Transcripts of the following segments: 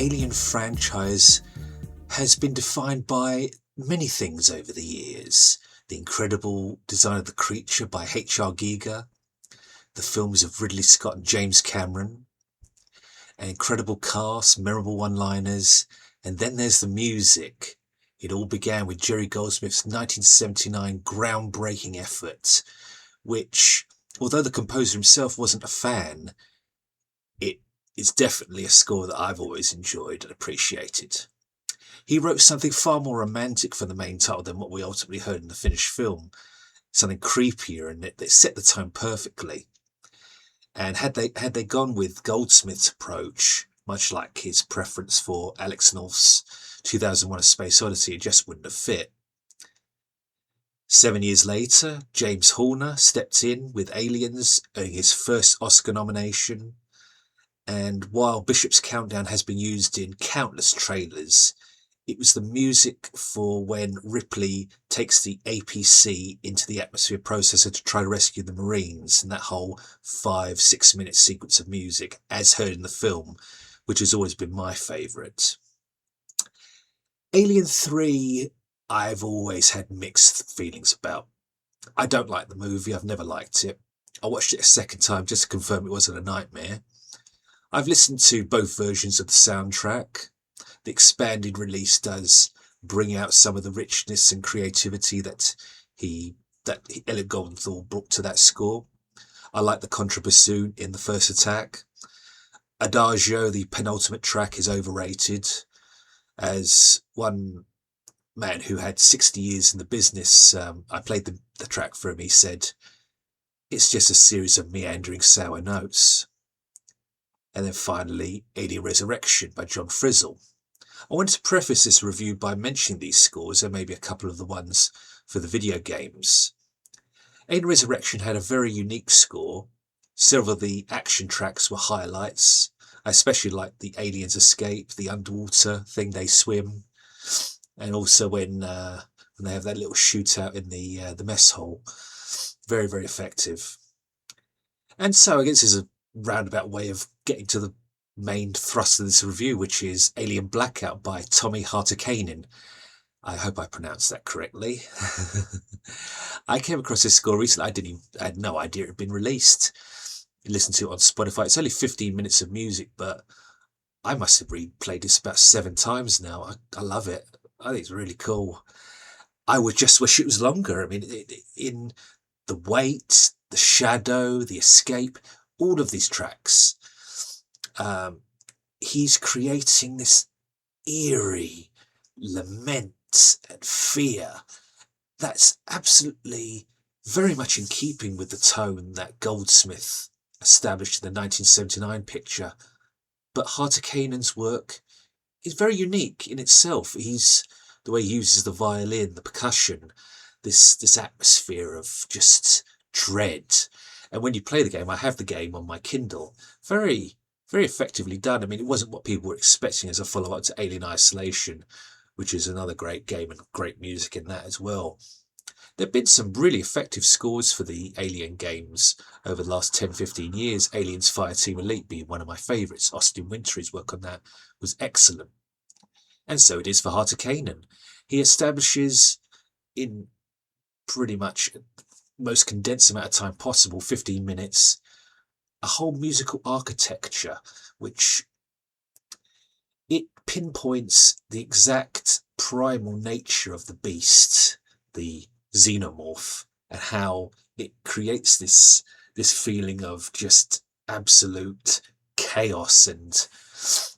Alien franchise has been defined by many things over the years. The incredible design of the creature by H.R. Giger, the films of Ridley Scott and James Cameron, an incredible cast, memorable one-liners, and then there's the music. It all began with Jerry Goldsmith's 1979 groundbreaking effort, which, although the composer himself wasn't a fan, it is definitely a score that I've always enjoyed and appreciated. He wrote something far more romantic for the main title than what we ultimately heard in the finished film, something creepier, and it set the tone perfectly. And had they gone with Goldsmith's approach, much like his preference for Alex North's 2001: A Space Odyssey, it just wouldn't have fit. 7 years later, James Horner stepped in with Aliens, earning his first Oscar nomination. And while Bishop's Countdown has been used in countless trailers, it was the music for when Ripley takes the APC into the atmosphere processor to try to rescue the Marines, and that whole 5-6 minute sequence of music, as heard in the film, which has always been my favourite. Alien 3, I've always had mixed feelings about. I don't like the movie, I've never liked it. I watched it a second time just to confirm it wasn't a nightmare. I've listened to both versions of the soundtrack. The expanded release does bring out some of the richness and creativity that Elliot Goldenthal brought to that score. I like the contrabassoon in the first attack. Adagio, the penultimate track, is overrated. As one man who had 60 years in the business, I played the track for him, he said, "It's just a series of meandering sour notes." And then finally, Alien Resurrection by John Frizzell. I wanted to preface this review by mentioning these scores, and maybe a couple of the ones for the video games. Alien Resurrection had a very unique score. Several of the action tracks were highlights. I especially liked the aliens escape, the underwater thing they swim, and also when they have that little shootout in the mess hall. Very, very effective. And so I guess this is a roundabout way of getting to the main thrust of this review, which is Alien Blackout by Tommi Hartikainen. I hope I pronounced that correctly. I came across this score recently. I had no idea it had been released. I listened to it on Spotify. It's only 15 minutes of music, but I must have replayed this about 7 times now. I love it. I think it's really cool. I would just wish it was longer. I mean, in the weight, the shadow, the escape, all of these tracks, he's creating this eerie lament and fear that's absolutely very much in keeping with the tone that Goldsmith established in the 1979 picture. But Hartikainen's work is very unique in itself. The way he uses the violin, the percussion, this atmosphere of just dread. And when you play the game, I have the game on my Kindle, very, very effectively done. I mean, it wasn't what people were expecting as a follow-up to Alien Isolation, which is another great game and great music in that as well. There have been some really effective scores for the Alien games over the last 10-15 years, Aliens Fireteam Elite being one of my favourites. Austin Wintory's work on that was excellent. And so it is for Hartikainen. He establishes in pretty much most condensed amount of time possible, 15 minutes, a whole musical architecture which it pinpoints the exact primal nature of the beast, the xenomorph, and how it creates this feeling of just absolute chaos and,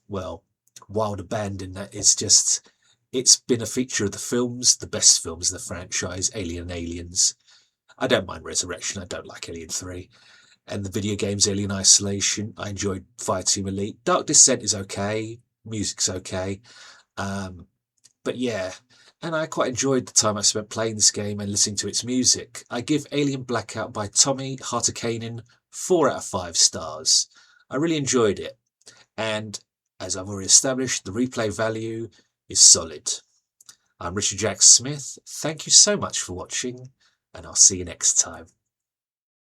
well, wild abandon. That is just, it's been a feature of the films, the best films of the franchise, Alien and Aliens. I don't mind Resurrection, I don't like Alien 3. And the video games, Alien Isolation, I enjoyed Fireteam Elite. Dark Descent is okay, music's okay. But yeah, and I quite enjoyed the time I spent playing this game and listening to its music. I give Alien Blackout by Tommi Hartikainen 4 out of 5 stars. I really enjoyed it. And as I've already established, the replay value is solid. I'm Richard Jack Smith. Thank you so much for watching, and I'll see you next time.